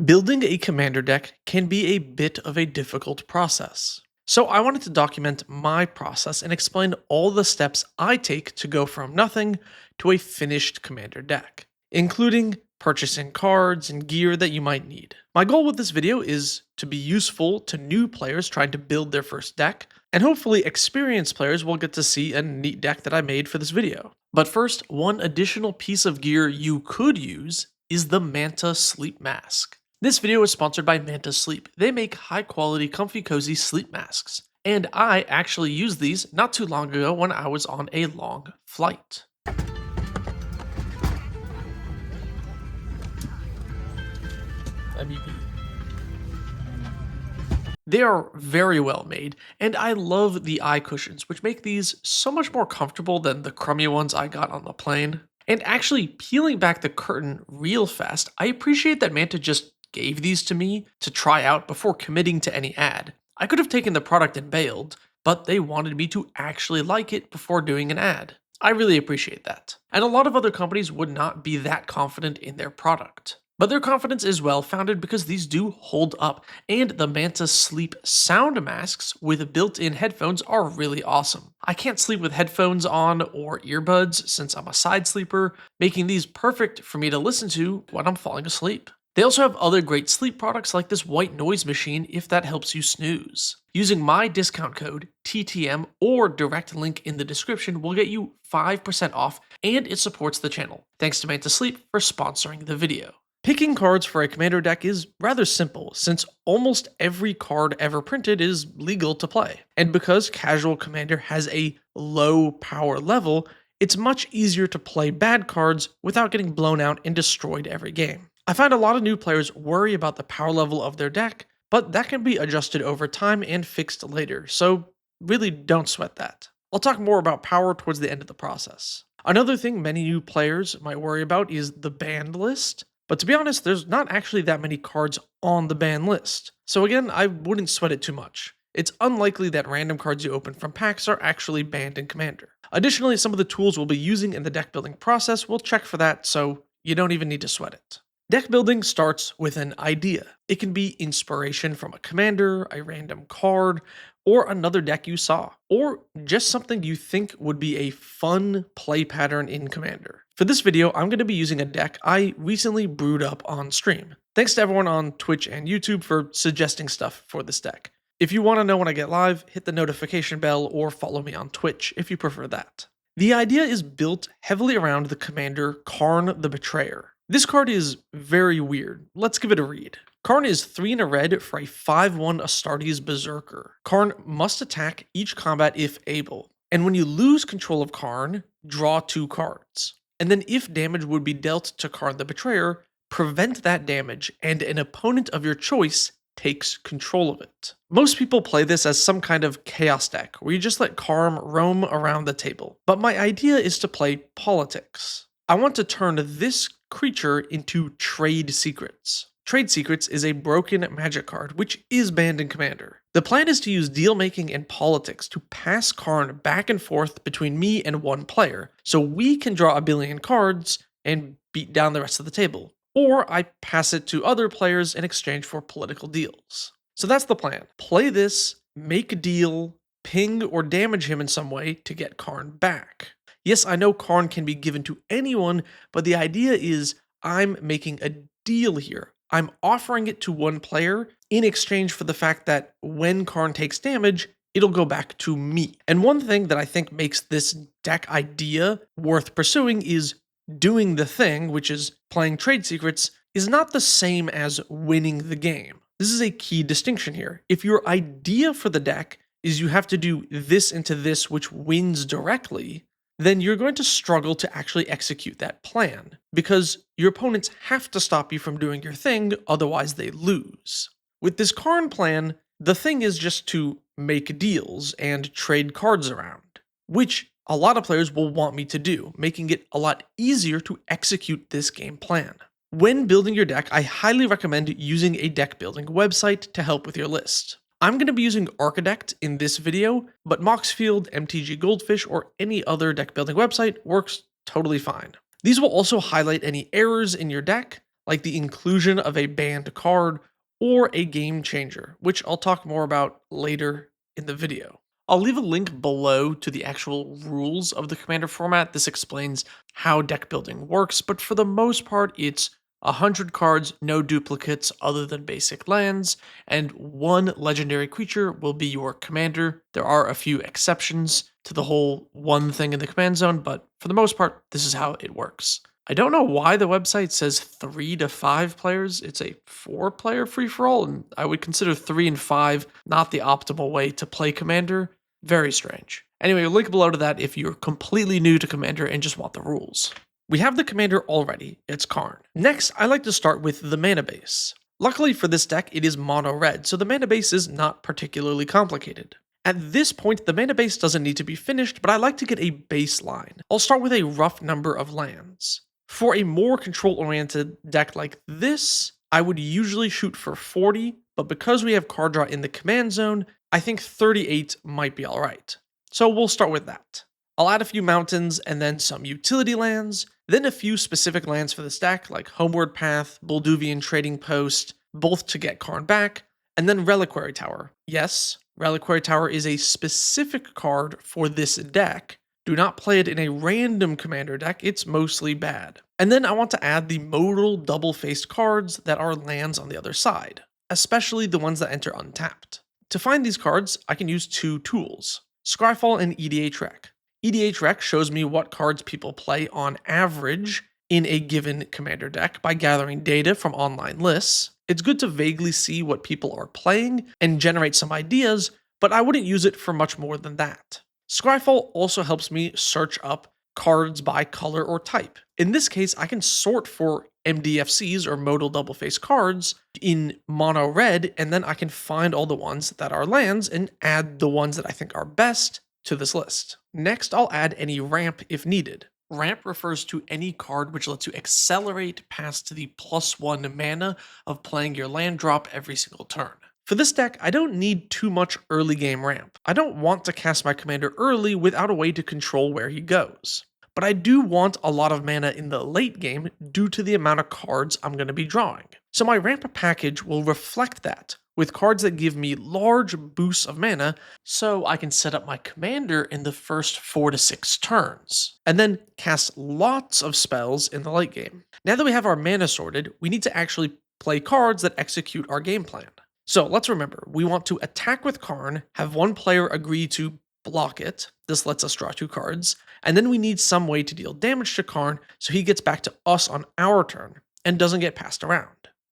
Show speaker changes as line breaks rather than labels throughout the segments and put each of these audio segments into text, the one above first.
Building a commander deck can be a bit of a difficult process. So I wanted to document my process and explain all the steps I take to go from nothing to a finished commander deck, including purchasing cards and gear that you might need. My goal with this video is to be useful to new players trying to build their first deck, and hopefully experienced players will get to see a neat deck that I made for this video. But first, one additional piece of gear you could use is the Manta Sleep Mask. This video is sponsored by Manta Sleep. They make high quality, comfy, cozy sleep masks. And I actually used these not too long ago when I was on a long flight. They are very well made, and I love the eye cushions, which make these so much more comfortable than the crummy ones I got on the plane. And actually, peeling back the curtain real fast, I appreciate that Manta just gave these to me to try out before committing to any ad. I could have taken the product and bailed, but they wanted me to actually like it before doing an ad. I really appreciate that. And a lot of other companies would not be that confident in their product. But their confidence is well founded because these do hold up, and the Manta Sleep sound masks with built-in headphones are really awesome. I can't sleep with headphones on or earbuds since I'm a side sleeper, making these perfect for me to listen to when I'm falling asleep. They also have other great sleep products like this white noise machine if that helps you snooze. Using my discount code TTM or direct link in the description will get you 5% off, and it supports the channel. Thanks to Manta Sleep for sponsoring the video. Picking cards for a commander deck is rather simple, since almost every card ever printed is legal to play. And because Casual Commander has a low power level, it's much easier to play bad cards without getting blown out and destroyed every game. I find a lot of new players worry about the power level of their deck, but that can be adjusted over time and fixed later, so really don't sweat that. I'll talk more about power towards the end of the process. Another thing many new players might worry about is the banned list. But to be honest, there's not actually that many cards on the ban list. So again, I wouldn't sweat it too much. It's unlikely that random cards you open from packs are actually banned in Commander. Additionally, some of the tools we'll be using in the deck building process will check for that, so you don't even need to sweat it. Deck building starts with an idea. It can be inspiration from a commander, a random card, or another deck you saw, or just something you think would be a fun play pattern in Commander. For this video, I'm going to be using a deck I recently brewed up on stream. Thanks to everyone on Twitch and YouTube for suggesting stuff for this deck. If you want to know when I get live, hit the notification bell or follow me on Twitch if you prefer that. The idea is built heavily around the commander Karn the Betrayer. This card is very weird. Let's give it a read. Karn is 3 in a red for a 5/1 Astartes Berserker. Karn must attack each combat if able. And when you lose control of Karn, draw 2 cards. And then if damage would be dealt to Karn the Betrayer, prevent that damage and an opponent of your choice takes control of it. Most people play this as some kind of chaos deck where you just let Karn roam around the table. But my idea is to play politics. I want to turn this creature into Trade Secrets. Trade Secrets is a broken magic card, which is banned in Commander. The plan is to use deal-making and politics to pass Karn back and forth between me and one player, so we can draw a billion cards and beat down the rest of the table. Or I pass it to other players in exchange for political deals. So that's the plan. Play this, make a deal, ping or damage him in some way to get Karn back. Yes, I know Karn can be given to anyone, but the idea is I'm making a deal here. I'm offering it to one player in exchange for the fact that when Karn takes damage, it'll go back to me. And one thing that I think makes this deck idea worth pursuing is doing the thing, which is playing Trade Secrets, is not the same as winning the game. This is a key distinction here. If your idea for the deck is you have to do this into this, which wins directly, then you're going to struggle to actually execute that plan, because your opponents have to stop you from doing your thing, otherwise they lose. With this Karn plan, the thing is just to make deals and trade cards around, which a lot of players will want me to do, making it a lot easier to execute this game plan. When building your deck, I highly recommend using a deck building website to help with your list. I'm going to be using Archidect in this video, but Moxfield, MTG Goldfish, or any other deck building website works totally fine. These will also highlight any errors in your deck, like the inclusion of a banned card or a game changer, which I'll talk more about later in the video. I'll leave a link below to the actual rules of the commander format. This explains how deck building works, but for the most part, it's 100 cards, no duplicates other than basic lands, and one legendary creature will be your commander. There are a few exceptions to the whole one thing in the command zone, but for the most part, this is how it works. I don't know why the website says 3 to 5 players. It's a 4-player free for all, and I would consider 3 and 5 not the optimal way to play Commander. Very strange. Anyway, link below to that if you're completely new to Commander and just want the rules. We have the Commander already, it's Karn. Next, I like to start with the mana base. Luckily for this deck, it is mono red, so the mana base is not particularly complicated. At this point, the mana base doesn't need to be finished, but I like to get a baseline. I'll start with a rough number of lands. For a more control-oriented deck like this, I would usually shoot for 40, but because we have card draw in the command zone, I think 38 might be alright. So we'll start with that. I'll add a few mountains and then some utility lands, then a few specific lands for this deck like Homeward Path, Bolduvian Trading Post, both to get Karn back, and then Reliquary Tower. Yes, Reliquary Tower is a specific card for this deck. Do not play it in a random commander deck, it's mostly bad. And then I want to add the modal double-faced cards that are lands on the other side, especially the ones that enter untapped. To find these cards, I can use 2 tools, Scryfall and EDH Rec. EDH Rec shows me what cards people play on average in a given commander deck by gathering data from online lists. It's good to vaguely see what people are playing and generate some ideas, but I wouldn't use it for much more than that. Scryfall also helps me search up cards by color or type. In this case, I can sort for MDFCs or modal double-faced cards in mono red, and then I can find all the ones that are lands and add the ones that I think are best to this list. Next, I'll add any ramp if needed. Ramp refers to any card which lets you accelerate past the +1 mana of playing your land drop every single turn. For this deck, I don't need too much early game ramp. I don't want to cast my commander early without a way to control where he goes. But I do want a lot of mana in the late game due to the amount of cards I'm going to be drawing. So my ramp package will reflect that, with cards that give me large boosts of mana so I can set up my commander in the first 4 to 6 turns, and then cast lots of spells in the late game. Now that we have our mana sorted, we need to actually play cards that execute our game plan. So let's remember, we want to attack with Karn, have one player agree to block it, this lets us draw 2 cards, and then we need some way to deal damage to Karn so he gets back to us on our turn and doesn't get passed around.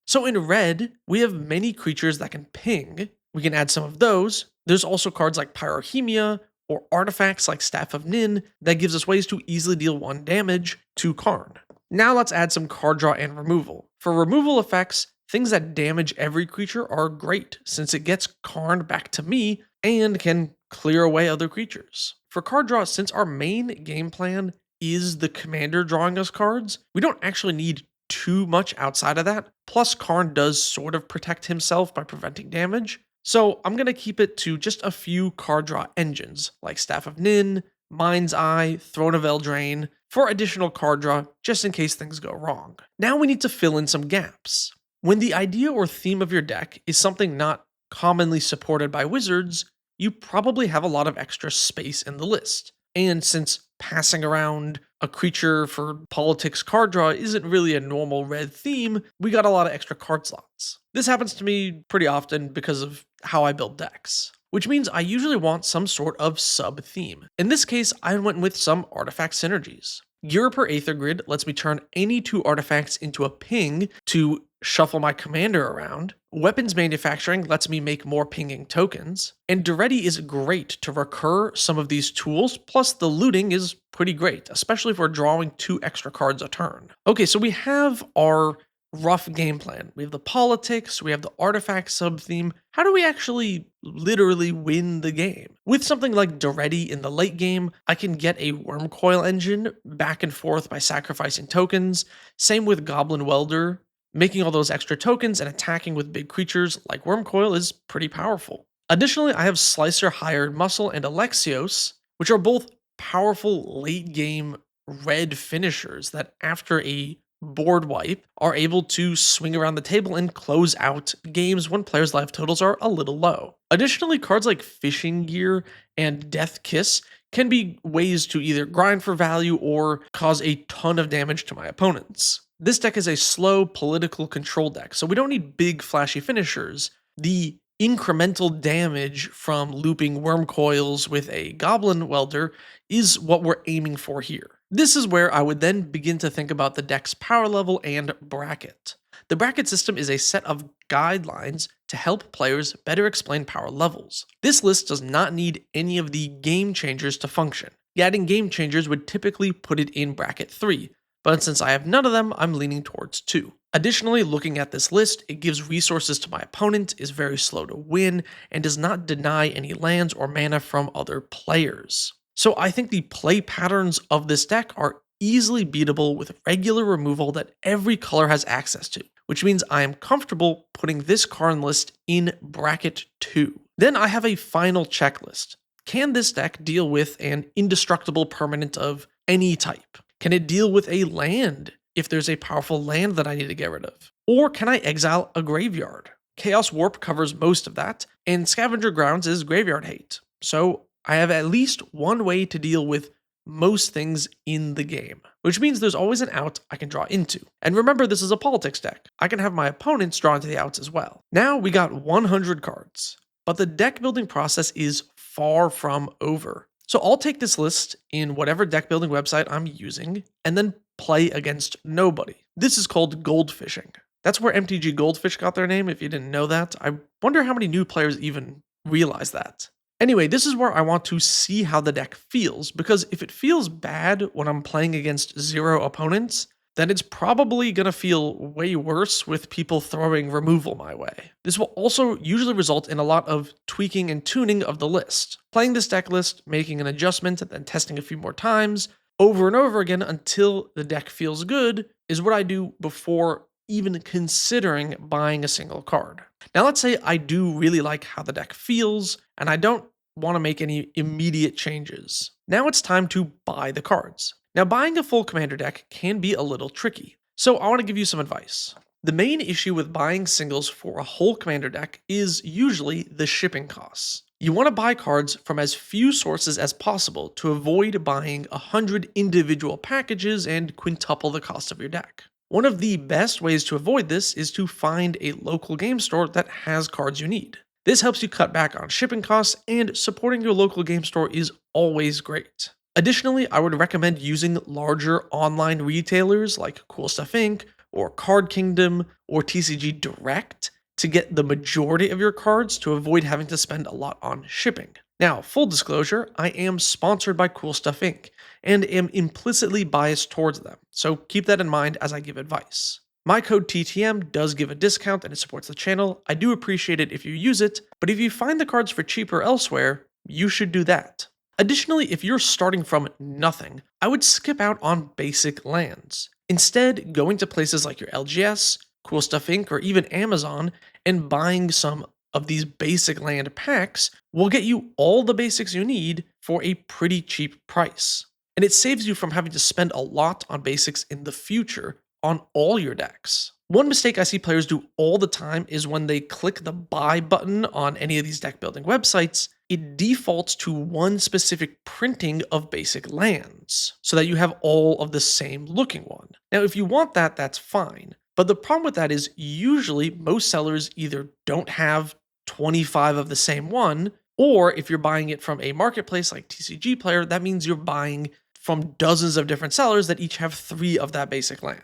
So in red, we have many creatures that can ping. We can add some of those. There's also cards like Pyrohemia or artifacts like Staff of Nin that gives us ways to easily deal 1 damage to Karn. Now let's add some card draw and removal. For removal effects, things that damage every creature are great since it gets Karn back to me and can clear away other creatures. For card draw, since our main game plan is the commander drawing us cards, we don't actually need too much outside of that. Plus, Karn does sort of protect himself by preventing damage. So I'm going to keep it to just a few card draw engines, like Staff of Nin, Mind's Eye, Throne of Eldraine, for additional card draw, just in case things go wrong. Now we need to fill in some gaps. When the idea or theme of your deck is something not commonly supported by wizards, you probably have a lot of extra space in the list. And since passing around a creature for politics card draw isn't really a normal red theme, we got a lot of extra card slots. This happens to me pretty often because of how I build decks, which means I usually want some sort of sub-theme. In this case, I went with some artifact synergies. Ghirapur Aether Grid lets me turn any 2 artifacts into a ping to shuffle my commander around. Weapons Manufacturing lets me make more pinging tokens. And Duretti is great to recur some of these tools, plus the looting is pretty great, especially if we're drawing 2 extra cards a turn. Okay, so we have our rough game plan. We have the politics, we have the artifact sub-theme. How do we actually literally win the game? With something like Duretti in the late game, I can get a Wormcoil engine back and forth by sacrificing tokens. Same with Goblin Welder. Making all those extra tokens and attacking with big creatures like Wormcoil is pretty powerful. Additionally, I have Slicer, Hired Muscle, and Alexios, which are both powerful late game red finishers that after a Board Wipe are able to swing around the table and close out games when players' life totals are a little low. Additionally, cards like Fishing Gear and Death Kiss can be ways to either grind for value or cause a ton of damage to my opponents. This deck is a slow political control deck, so we don't need big flashy finishers. The incremental damage from looping worm coils with a goblin welder is what we're aiming for here. This is where I would then begin to think about the deck's power level and bracket. The bracket system is a set of guidelines to help players better explain power levels. This list does not need any of the game changers to function. Adding game changers would typically put it in bracket 3, but since I have none of them, I'm leaning towards 2. Additionally, looking at this list, it gives resources to my opponent, is very slow to win, and does not deny any lands or mana from other players. So I think the play patterns of this deck are easily beatable with regular removal that every color has access to, which means I am comfortable putting this card list in bracket 2. Then I have a final checklist. Can this deck deal with an indestructible permanent of any type? Can it deal with a land if there's a powerful land that I need to get rid of? Or can I exile a graveyard? Chaos Warp covers most of that, and Scavenger Grounds is graveyard hate. So I have at least one way to deal with most things in the game, which means there's always an out I can draw into. And remember, this is a politics deck. I can have my opponents draw into the outs as well. Now we got 100 cards, but the deck building process is far from over. So I'll take this list in whatever deck building website I'm using and then play against nobody. This is called gold fishing. That's where MTG Goldfish got their name, if you didn't know that. I wonder how many new players even realize that. Anyway, this is where I want to see how the deck feels, because if it feels bad when I'm playing against 0 opponents, then it's probably going to feel way worse with people throwing removal my way. This will also usually result in a lot of tweaking and tuning of the list. Playing this deck list, making an adjustment, and then testing a few more times, over and over again until the deck feels good, is what I do before even considering buying a single card. Now let's say I do really like how the deck feels, and I don't want to make any immediate changes. Now it's time to buy the cards. Now buying a full commander deck can be a little tricky, so I want to give you some advice. The main issue with buying singles for a whole commander deck is usually the shipping costs. You want to buy cards from as few sources as possible to avoid buying 100 individual packages and quintuple the cost of your deck. One of the best ways to avoid this is to find a local game store that has cards you need. This helps you cut back on shipping costs, and supporting your local game store is always great. Additionally, I would recommend using larger online retailers like Cool Stuff Inc. or Card Kingdom or TCG Direct to get the majority of your cards to avoid having to spend a lot on shipping. Now, full disclosure, I am sponsored by Cool Stuff Inc. and am implicitly biased towards them, so keep that in mind as I give advice. My code TTM does give a discount and it supports the channel. I do appreciate it if you use it, but if you find the cards for cheaper elsewhere, you should do that. Additionally, if you're starting from nothing, I would skip out on basic lands. Instead, going to places like your LGS, Cool Stuff Inc., or even Amazon, and buying some of these basic land packs will get you all the basics you need for a pretty cheap price. And it saves you from having to spend a lot on basics in the future on all your decks. One mistake I see players do all the time is when they click the buy button on any of these deck building websites, it defaults to one specific printing of basic lands so that you have all of the same looking one. Now, if you want that, that's fine. But the problem with that is usually most sellers either don't have 25 of the same one, or if you're buying it from a marketplace like TCG Player, that means you're buying from dozens of different sellers that each have 3 of that basic land.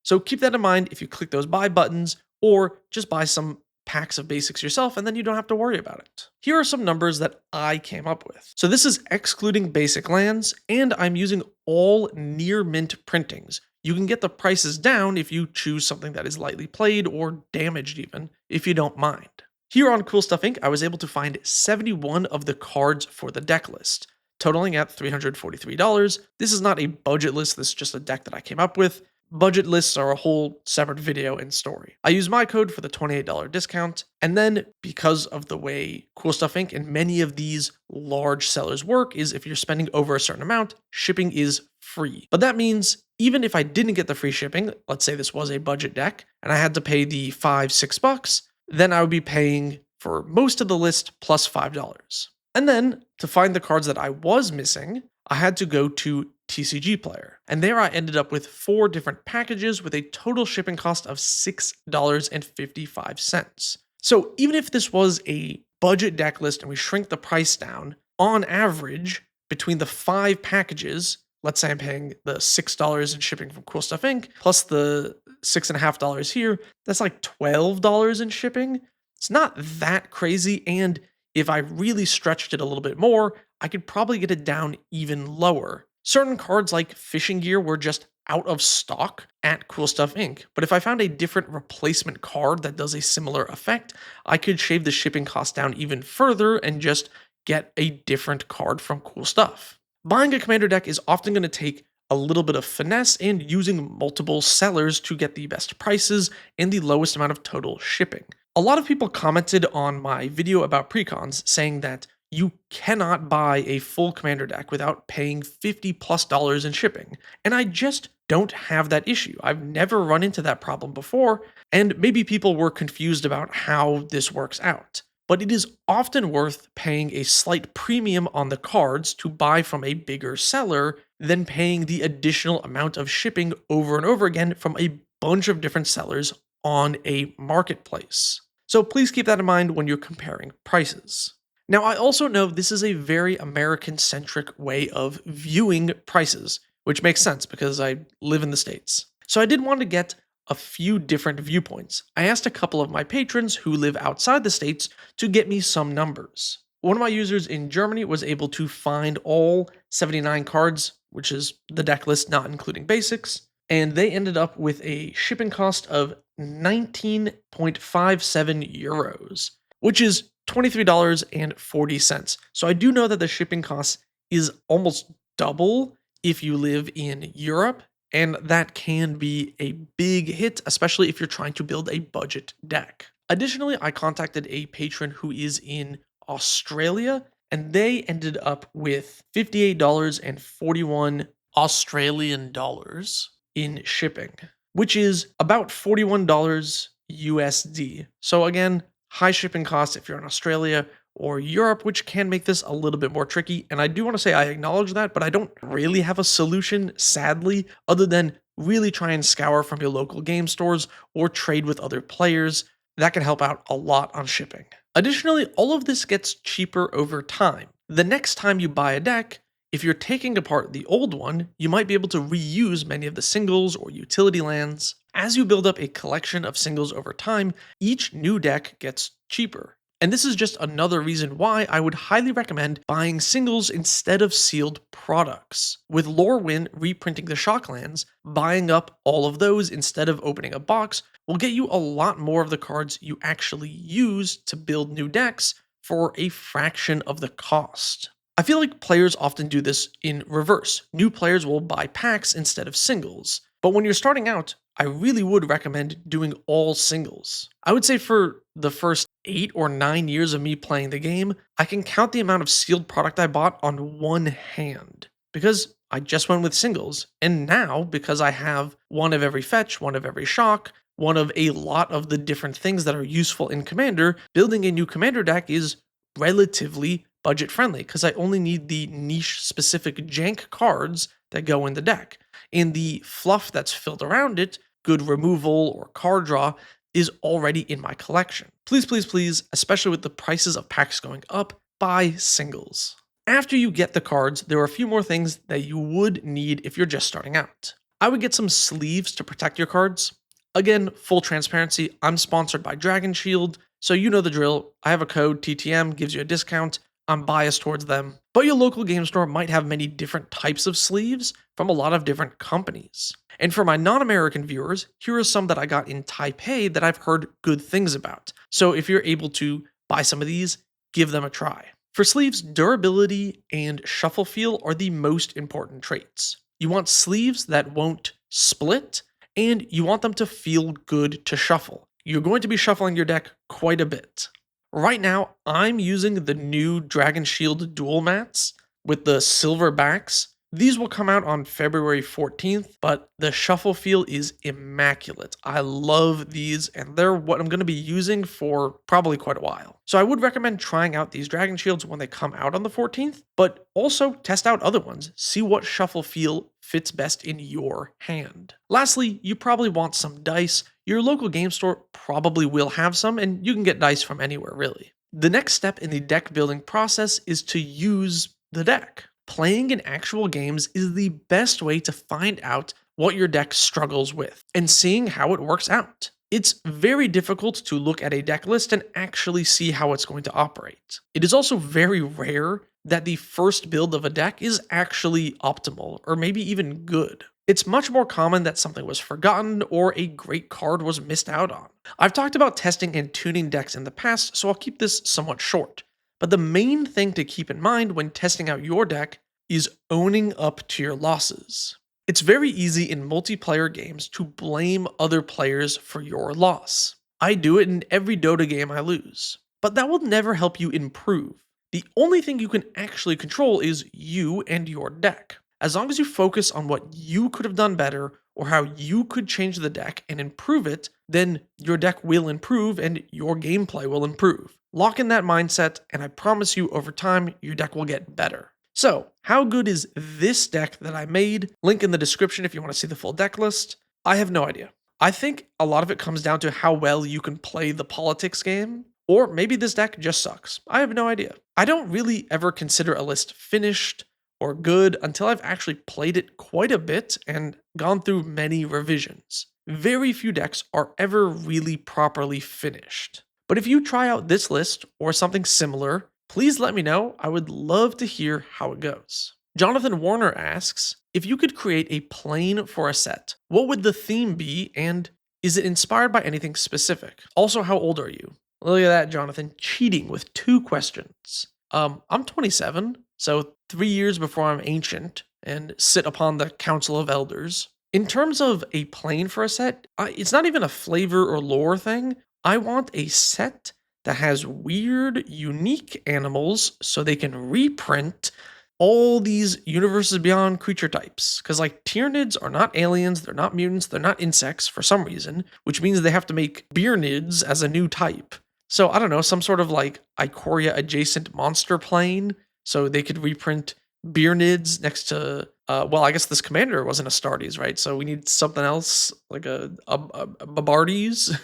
So keep that in mind if you click those buy buttons, or just buy some packs of basics yourself and then you don't have to worry about it. Here are some numbers that I came up with. So this is excluding basic lands, and I'm using all near mint printings. You can get the prices down if you choose something that is lightly played or damaged even, if you don't mind. Here on Cool Stuff Inc., I was able to find 71 of the cards for the deck list, totaling at $343. This is not a budget list, this is just a deck that I came up with, budget lists are a whole separate video and story. I use my code for the $28 discount, and then because of the way Cool Stuff Inc. and many of these large sellers work is if you're spending over a certain amount, shipping is free. But that means even if I didn't get the free shipping, let's say this was a budget deck, and I had to pay the $5-6, then I would be paying for most of the list plus $5. And then to find the cards that I was missing, I had to go to TCG Player. And there I ended up with 4 different packages with a total shipping cost of $6.55. So even if this was a budget deck list and we shrink the price down, on average, between the 5 packages, let's say I'm paying the $6 in shipping from Cool Stuff Inc. plus the $6.50 here, that's like $12 in shipping. It's not that crazy, and if I really stretched it a little bit more, I could probably get it down even lower. Certain cards like fishing gear were just out of stock at Cool Stuff Inc. But if I found a different replacement card that does a similar effect, I could shave the shipping cost down even further and just get a different card from Cool Stuff. Buying a commander deck is often going to take a little bit of finesse and using multiple sellers to get the best prices and the lowest amount of total shipping. A lot of people commented on my video about precons saying that you cannot buy a full commander deck without paying $50+ in shipping. And I just don't have that issue. I've never run into that problem before, and maybe people were confused about how this works out. But it is often worth paying a slight premium on the cards to buy from a bigger seller than paying the additional amount of shipping over and over again from a bunch of different sellers on a marketplace. So please keep that in mind when you're comparing prices. Now, I also know this is a very American-centric way of viewing prices, which makes sense because I live in the States. So I did want to get a few different viewpoints. I asked a couple of my patrons who live outside the States to get me some numbers. One of my users in Germany was able to find all 79 cards, which is the deck list not including basics, and they ended up with a shipping cost of 19.57 euros, which is $23.40. So I do know that the shipping cost is almost double if you live in Europe, and that can be a big hit, especially if you're trying to build a budget deck. Additionally, I contacted a patron who is in Australia, and they ended up with $58.41 Australian dollars in shipping, which is about $41 USD. So again, high shipping costs if you're in Australia or Europe, which can make this a little bit more tricky. And I do want to say I acknowledge that, but I don't really have a solution, sadly, other than really try and scour from your local game stores or trade with other players. That can help out a lot on shipping. Additionally, all of this gets cheaper over time. The next time you buy a deck, if you're taking apart the old one, you might be able to reuse many of the singles or utility lands. As you build up a collection of singles over time, each new deck gets cheaper. And this is just another reason why I would highly recommend buying singles instead of sealed products. With Lorwyn reprinting the Shocklands, buying up all of those instead of opening a box will get you a lot more of the cards you actually use to build new decks for a fraction of the cost. I feel like players often do this in reverse. New players will buy packs instead of singles. But when you're starting out, I really would recommend doing all singles. I would say for the first 8 or 9 years of me playing the game, I can count the amount of sealed product I bought on one hand because I just went with singles. And now, because I have one of every fetch, one of every shock, one of a lot of the different things that are useful in Commander, building a new Commander deck is relatively budget friendly because I only need the niche specific jank cards that go in the deck. And the fluff that's filled around it, good removal or card draw, is already in my collection. Please, please, please, especially with the prices of packs going up, buy singles. After you get the cards, there are a few more things that you would need if you're just starting out. I would get some sleeves to protect your cards. Again, full transparency, I'm sponsored by Dragon Shield, so you know the drill. I have a code, TTM, gives you a discount. I'm biased towards them. But your local game store might have many different types of sleeves from a lot of different companies. And for my non-American viewers, here are some that I got in Taipei that I've heard good things about. So if you're able to buy some of these, give them a try. For sleeves, durability and shuffle feel are the most important traits. You want sleeves that won't split and you want them to feel good to shuffle. You're going to be shuffling your deck quite a bit. Right now, I'm using the new Dragon Shield dual mats with the silver backs. These will come out on February 14th, but the shuffle feel is immaculate. I love these, and they're what I'm going to be using for probably quite a while. So I would recommend trying out these Dragon Shields when they come out on the 14th, but also test out other ones. See what shuffle feel fits best in your hand. Lastly, you probably want some dice. Your local game store probably will have some, and you can get dice from anywhere, really. The next step in the deck building process is to use the deck. Playing in actual games is the best way to find out what your deck struggles with and seeing how it works out. It's very difficult to look at a deck list and actually see how it's going to operate. It is also very rare that the first build of a deck is actually optimal or maybe even good. It's much more common that something was forgotten or a great card was missed out on. I've talked about testing and tuning decks in the past, so I'll keep this somewhat short. But the main thing to keep in mind when testing out your deck is owning up to your losses. It's very easy in multiplayer games to blame other players for your loss. I do it in every Dota game I lose. But that will never help you improve. The only thing you can actually control is you and your deck. As long as you focus on what you could have done better or how you could change the deck and improve it, then your deck will improve and your gameplay will improve. Lock in that mindset, and I promise you over time, your deck will get better. So, how good is this deck that I made? Link in the description if you want to see the full deck list. I have no idea. I think a lot of it comes down to how well you can play the politics game, or maybe this deck just sucks. I have no idea. I don't really ever consider a list finished or good until I've actually played it quite a bit and gone through many revisions. Very few decks are ever really properly finished. But if you try out this list or something similar, please let me know. I would love to hear how it goes. Jonathan Warner asks, if you could create a plane for a set, what would the theme be and is it inspired by anything specific? Also, how old are you? Look at that, Jonathan, cheating with 2 questions. I'm 27, so 3 years before I'm ancient and sit upon the Council of Elders. In terms of a plane for a set, it's not even a flavor or lore thing. I want a set that has weird, unique animals so they can reprint all these Universes Beyond creature types. Because, like, Tyranids are not aliens, they're not mutants, they're not insects for some reason, which means they have to make Beernids as a new type. So, I don't know, some sort of, like, Ikoria adjacent monster plane so they could reprint Beernids next to, well, I guess this commander wasn't Astartes, right? So we need something else, like a Babardes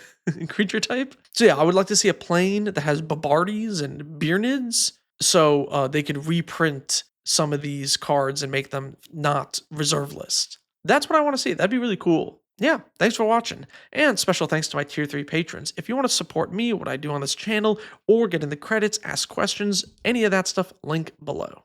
creature type. So yeah, I would like to see a plane that has Babardes and Beernids so they could reprint some of these cards and make them not reserve list. That's what I want to see. That'd be really cool. Yeah, thanks for watching. And special thanks to my tier 3 patrons. If you want to support me, what I do on this channel, or get in the credits, ask questions, any of that stuff, link below.